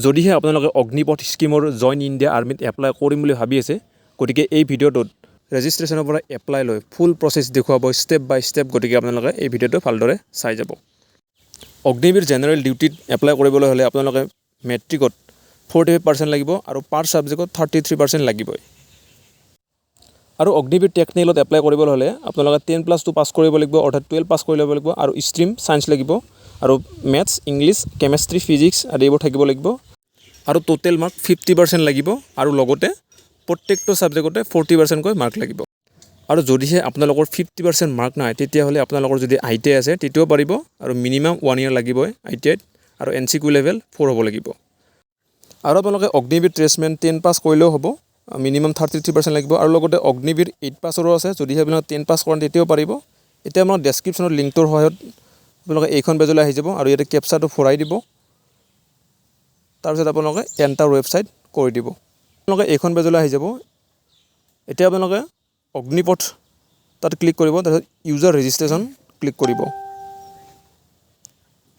যদিহে আপোনালোকে Agnipath স্কিমৰ join India আৰ্মিত apply কৰিম বুলি ভাবি আছে, গতিকে এই ভিডিঅ'টোত ৰেজিষ্ট্ৰেশ্যনৰ পৰা এপ্লাই লৈ ফুল প্ৰচেছ দেখুৱাব ষ্টেপ বাই ষ্টেপ। গতিকে আপোনালোকে এই ভিডিঅ'টো ভালদৰে চাই যাব। অগ্নিবীৰ জেনেৰেল ডিউটিত এপ্লাই কৰিবলৈ হ'লে আপোনালোকে মেট্ৰিকত 45% লাগিব আৰু পাৰ ছাবজেক্টত 33% লাগিবই। আৰু অগ্নিবীৰ টেকনিকেলত এপ্লাই কৰিবলৈ হ'লে আপোনালোকে 10+2 পাছ কৰিব লাগিব, অৰ্থাৎ 12 পাছ কৰি ল'ব লাগিব, আৰু ষ্ট্ৰীম ছায়েন্স লাগিব, আৰু মেথছ, ইংলিছ, কেমেষ্ট্ৰি, ফিজিক্স আদি এইবোৰ থাকিব লাগিব, আৰু টোটেল মাৰ্ক 50% লাগিব, আৰু লগতে প্ৰত্যেকটো ছাবজেক্টতে 40%কৈ মাৰ্ক লাগিব। আৰু যদিহে আপোনালোকৰ 50% মাৰ্ক নাই, তেতিয়াহ'লে আপোনালোকৰ যদি ITI আছে তেতিয়াও পাৰিব, আৰু মিনিমাম 1 year লাগিবই ITIত, আৰু NCQ লেভেল 4 হ'ব লাগিব। আৰু আপোনালোকে অগ্নিবীৰ ট্ৰেছমেন 10 পাছ কৰিলেও হ'ব, মিনিমাম 33% লাগিব, আৰু লগতে অগ্নিবীৰ 8 পাছৰো আছে। যদিহে আপোনালোকে 10 পাছ কৰে তেতিয়াও পাৰিব। এতিয়া আমাৰ ডেছক্ৰিপশ্যনৰ লিংকটোৰ সহায়ত আপোনালোকে এইখন পেজলৈ আহি যাব, আৰু ইয়াতে কেপচাটো ভৰাই দিব। তাৰপিছত আপোনালোকে এণ্টাৰ ৱেবছাইট কৰি দিব। আপোনালোকে এইখন পেজলৈ আহি যাব। এতিয়া আপোনালোকে অগ্নিপথ তাত ক্লিক কৰিব, তাৰপিছত ইউজাৰ ৰেজিষ্ট্ৰেশ্যন ক্লিক কৰিব।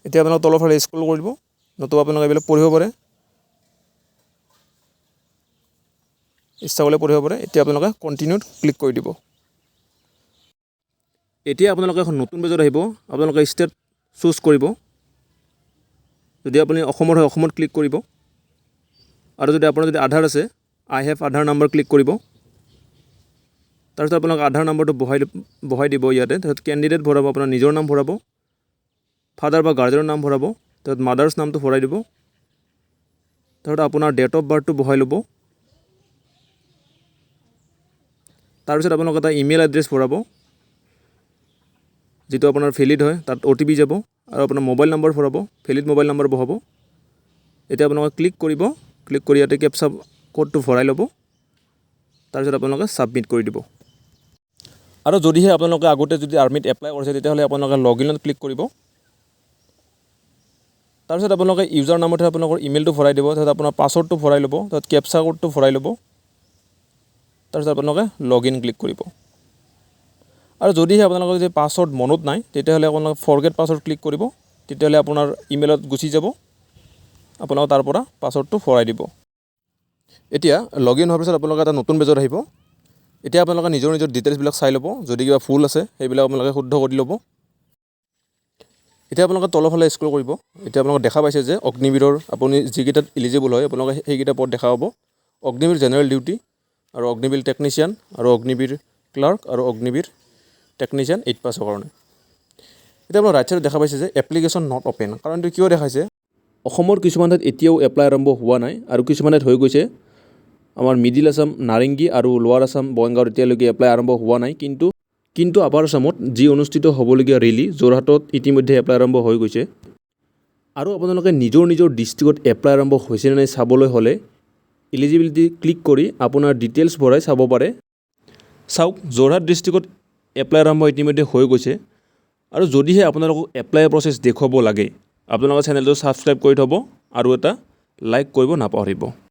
এতিয়া আপোনালোকে তলৰ ফালে স্ক্ৰল কৰিব, নতুবা আপোনালোকে এইবিলাক পঢ়িব পাৰে, ইচ্ছা কৰিলে পঢ়িব পাৰে। এতিয়া আপোনালোকে কণ্টিনিউত ক্লিক কৰি দিব। এতিয়া আপোনালোকে এখন নতুন পেজত আহিব। আপোনালোকে ষ্টেট চুজ কৰিব। যদি আপুনি অসমৰ হয় অসমত ক্লিক কৰিব, আৰু যদি আপোনাৰ যদি আধাৰ আছে, আই হেভ আধাৰ নাম্বাৰ ক্লিক কৰিব। তাৰপিছত আপোনালোকে আধাৰ নাম্বাৰটো বহাই দিব ইয়াতে। তাৰপিছত কেণ্ডিডেট ভৰাব, আপোনাৰ নিজৰ নাম ভৰাব, ফাদাৰ বা গাৰ্জেনৰ নাম ভৰাব, তাৰপিছত মাদাৰ্ছ নামটো ভৰাই দিব, তাৰপিছত আপোনাৰ ডেট অফ বাৰ্থটো বহাই ল'ব। তাৰপিছত আপোনালোকে এটা ইমেইল এড্ৰেছ ভৰাব, যিটো আপোনাৰ ভেলিড হয়, তাত OTP যাব, আৰু আপোনাৰ মোবাইল নম্বৰ ভৰাব, ভেলিড মোবাইল নম্বৰ বহাব। এতিয়া আপোনালোকে ক্লিক কৰিব, ক্লিক কৰি ইয়াতে কেপচা কোডটো ভৰাই ল'ব, তাৰপিছত আপোনালোকে ছাবমিট কৰি দিব। আৰু যদিহে আপোনালোকে আগতে যদি আৰ্মিত এপ্লাই কৰিছে, তেতিয়াহ'লে আপোনালোকে লগইনত ক্লিক কৰিব। তাৰপিছত আপোনালোকে ইউজাৰ নামতে আপোনালোকৰ ইমেইলটো ভৰাই দিব, তাৰপিছত আপোনাৰ পাছৱৰ্ডটো ভৰাই ল'ব, তাৰপিছত কেপচা কোডটো ভৰাই ল'ব, তাৰপিছত আপোনালোকে লগইন ক্লিক কৰিব। আৰু যদিহে আপোনালোকৰ যদি পাছৱৰ্ড মনত নাই, তেতিয়াহ'লে আপোনালোকে ফৰগেট পাছৱৰ্ড ক্লিক কৰিব। তেতিয়াহ'লে আপোনাৰ ইমেইলত গুচি যাব, আপোনালোকে তাৰ পৰা পাছৱৰ্ডটো ভৰাই দিব। এতিয়া লগইন হোৱাৰ পিছত আপোনালোকে এটা নতুন পেজত আহিব। এতিয়া আপোনালোকে নিজৰ ডিটেইলছবিলাক চাই ল'ব, যদি কিবা ভুল আছে সেইবিলাক আপোনালোকে শুদ্ধ কৰি ল'ব। এতিয়া আপোনালোকে তলৰ ফালে স্ক্ৰল কৰিব। এতিয়া আপোনালোকে দেখা পাইছে যে অগ্নিবীৰৰ আপুনি যিকেইটাত এলিজিবল হয়, আপোনালোকে সেইকেইটা পদ দেখা পাব। অগ্নিবীৰ জেনেৰেল ডিউটি, আৰু অগ্নিবীৰ টেকনিচিয়ান, আৰু অগ্নিবীৰ ক্লাৰ্ক, আৰু অগ্নিবীৰ টেকনিচিয়ান 8 পাছৰ কাৰণে। এতিয়া আপোনাৰ ৰাইট ছাইডত দেখা পাইছে যে এপ্লিকেশ্যন নট অ'পেন। কাৰণটো কিয় দেখাইছে? অসমৰ কিছুমান ঠাইত এতিয়াও এপ্লাই আৰম্ভ হোৱা নাই, আৰু কিছুমান ঠাইত হৈ গৈছে। আমাৰ মিডিল আছাম, নাৰেংগী আৰু লোৱাৰ আছাম, বঙাইগাঁৱত এতিয়ালৈকে এপ্লাই আৰম্ভ হোৱা নাই। কিন্তু আপাৰ আছামত যি অনুষ্ঠিত হ'বলগীয়া ৰেলী, যোৰহাটত ইতিমধ্যে এপ্লাই আৰম্ভ হৈ গৈছে। আৰু আপোনালোকে নিজৰ ডিষ্ট্ৰিক্টত এপ্লাই আৰম্ভ হৈছে নে নাই চাবলৈ হ'লে এলিজিবিলিটি ক্লিক কৰি আপোনাৰ ডিটেইলছ ভৰাই চাব পাৰে। চাওক, যোৰহাট ডিষ্ট্ৰিক্টত এপ্লাই আৰম্ভ ইতিমধ্যে হৈ গৈছে। আৰু যদিহে আপোনালোকক এপ্লাই প্ৰচেছ দেখুৱাব লাগে, আপোনালোকৰ চেনেলটো ছাবস্ক্ৰাইব কৰি থ'ব, আৰু এটা লাইক কৰিব নাপাহৰিব।